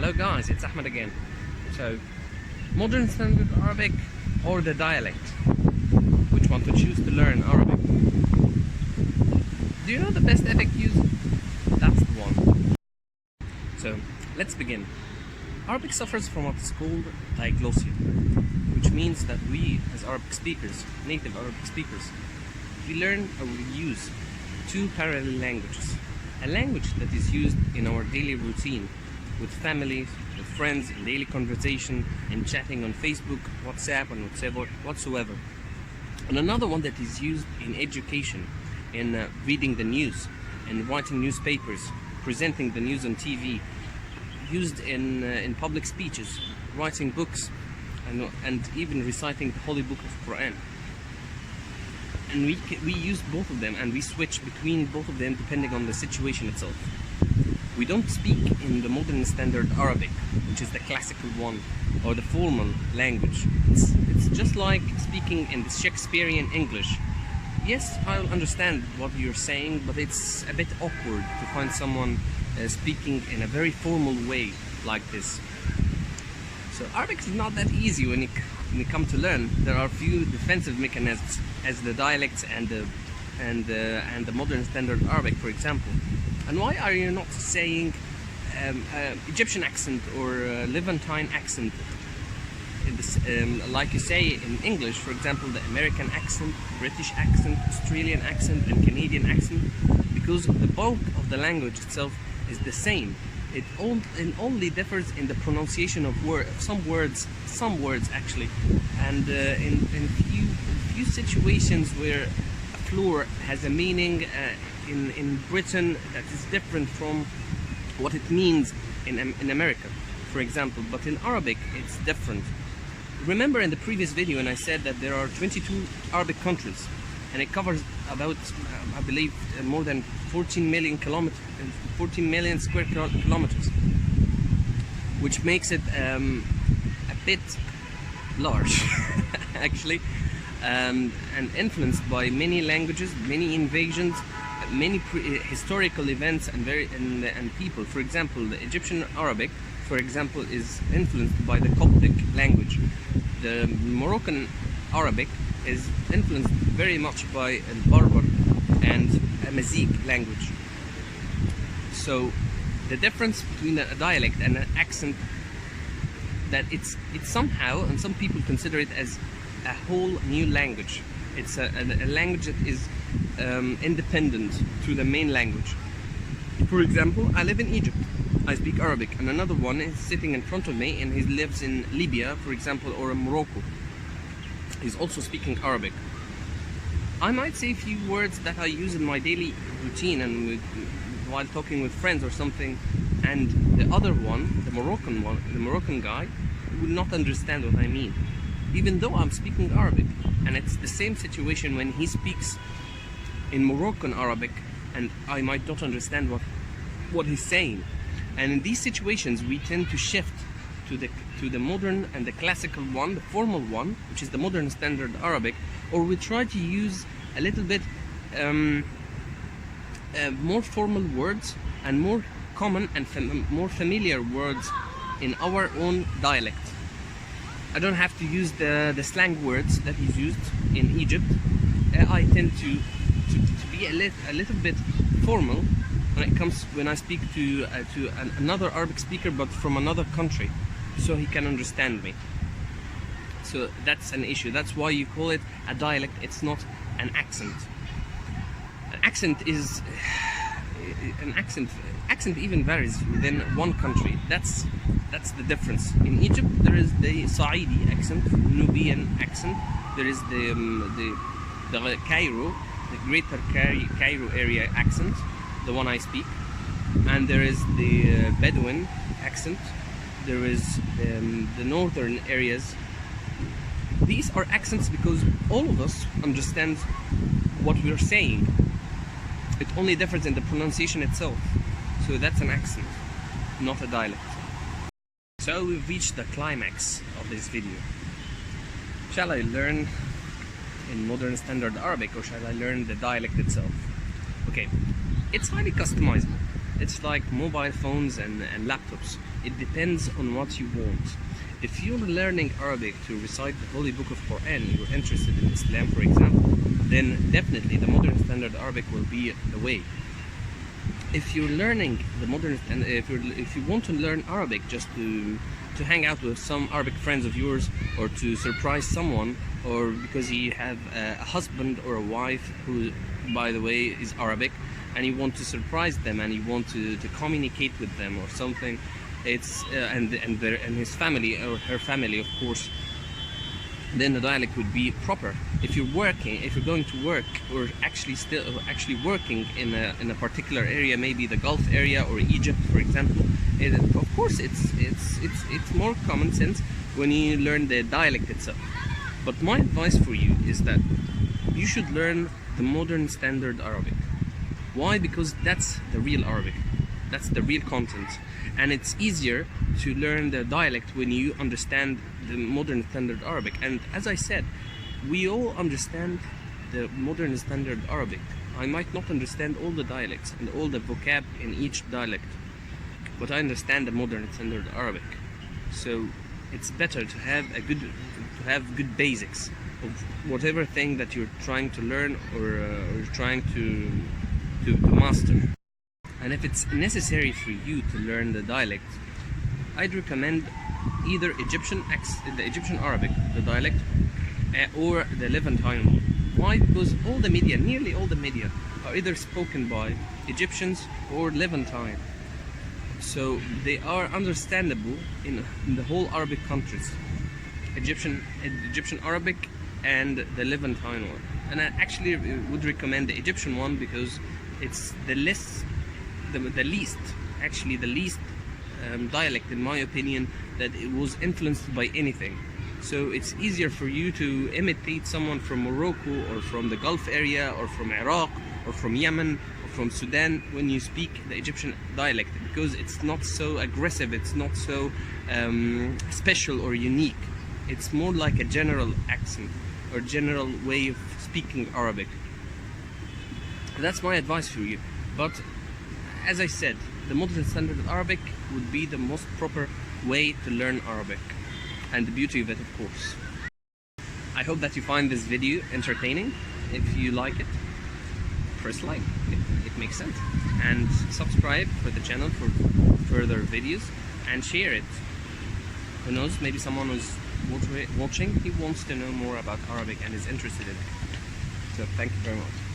Hello guys, it's Ahmed again. So, modern standard Arabic or the dialect? Which one to choose to learn Arabic? Do you know the best epic use? That's the one. So, let's begin. Arabic suffers from what is called diglossia, which means that we as Arabic speakers, native Arabic speakers, we learn or we use two parallel languages. A language that is used in our daily routine with families, with friends, in daily conversation, in chatting on Facebook, WhatsApp, and whatsoever. And another one that is used in education, in reading the news, and writing newspapers, presenting the news on TV, used in public speeches, writing books, and even reciting the Holy Book of Quran. And we use both of them, and we switch between both of them depending on the situation itself. We don't speak in the modern standard Arabic, which is the classical one, or the formal language. It's just like speaking in the Shakespearean English. Yes, I'll understand what you're saying, but it's a bit awkward to find someone speaking in a very formal way like this. So Arabic is not that easy when you come to learn. There are a few defensive mechanisms as the dialects and the modern standard Arabic, for example. And why are you not saying Egyptian accent or Levantine accent, like you say in English, for example, the American accent, British accent, Australian accent, and Canadian accent? Because the bulk of the language itself is the same. It only differs in the pronunciation of some words actually, and in few situations where a floor has a meaning in Britain that is different from what it means in America, for example. But in Arabic it's different. Remember in the previous video when I said that there are 22 Arabic countries, and it covers about I believe more than 14 million square kilometers, which makes it a bit large actually, and influenced by many languages, many invasions, many historical events, and people. For example, the Egyptian Arabic, for example, is influenced by the Coptic language. The Moroccan Arabic is influenced very much by Berber and Amazigh language. So the difference between a dialect and an accent, that it's somehow, and some people consider it as a whole new language. It's a language that is independent to the main language. For example, I live in Egypt, I speak Arabic, and another one is sitting in front of me and he lives in Libya, for example, or in Morocco. He's also speaking Arabic. I might say a few words that I use in my daily routine and while talking with friends or something, and the other one, the Moroccan guy, will not understand what I mean, even though I'm speaking Arabic. And it's the same situation when he speaks in Moroccan Arabic and I might not understand what he's saying. And in these situations we tend to shift to the modern and the classical one, the formal one, which is the modern standard Arabic, or we try to use a little bit more formal words and more common and more familiar words in our own dialect. I don't have to use the slang words that is used in Egypt. I tend to be a little bit formal when I speak to another Arabic speaker, but from another country, so he can understand me. So that's an issue. That's why you call it a dialect. It's not an accent. An accent is an accent. Accent even varies within one country. That's the difference. In Egypt there is the Saidi accent, Nubian accent. There is the Cairo, the Greater Cairo area accent, the one I speak, and there is the Bedouin accent. There is the northern areas. These are accents because all of us understand what we're saying. It only differs in the pronunciation itself. So that's an accent, not a dialect. So we've reached the climax of this video. Shall I learn in modern standard Arabic or shall I learn the dialect itself? Okay, it's highly customizable. It's like mobile phones and laptops. It depends on what you want. If you're learning Arabic to recite the Holy Book of Quran, you're interested in Islam, for example, then definitely the modern standard Arabic will be the way. If you're learning the modern, and if you want to learn Arabic just to hang out with some Arabic friends of yours, or to surprise someone, or because you have a husband or a wife who, by the way, is Arabic, and you want to surprise them and you want to communicate with them or something, it's and his family or her family, of course, then the dialect would be proper. If you're going to work, or actually working in a particular area, maybe the Gulf area or Egypt, for example, of course it's more common sense when you learn the dialect itself. But my advice for you is that you should learn the modern standard Arabic. Why? Because that's the real Arabic. That's the real content. And it's easier to learn the dialect when you understand the modern standard Arabic. And as I said, we all understand the modern standard Arabic. I might not understand all the dialects and all the vocab in each dialect, but I understand the modern standard Arabic. So it's better to have good basics of whatever thing that you're trying to learn or trying to master. And if it's necessary for you to learn the dialect, I'd recommend either the Egyptian Arabic, the dialect, or the Levantine one. Why? Because all the media, nearly all the media, are either spoken by Egyptians or Levantine. So they are understandable in the whole Arabic countries. Egyptian Arabic and the Levantine one. And I actually would recommend the Egyptian one because it's the least dialect, in my opinion, that it was influenced by anything. So it's easier for you to imitate someone from Morocco or from the Gulf area or from Iraq or from Yemen or from Sudan when you speak the Egyptian dialect, because it's not so aggressive, it's not so special or unique. It's more like a general accent or general way of speaking Arabic. That's my advice for you. But as I said, the modern standard Arabic would be the most proper way to learn Arabic, and the beauty of it, of course. I hope that you find this video entertaining. If you like it, press like, it makes sense, and subscribe for the channel for further videos, and share it. Who knows, maybe someone who's watching, he wants to know more about Arabic and is interested in it. So thank you very much.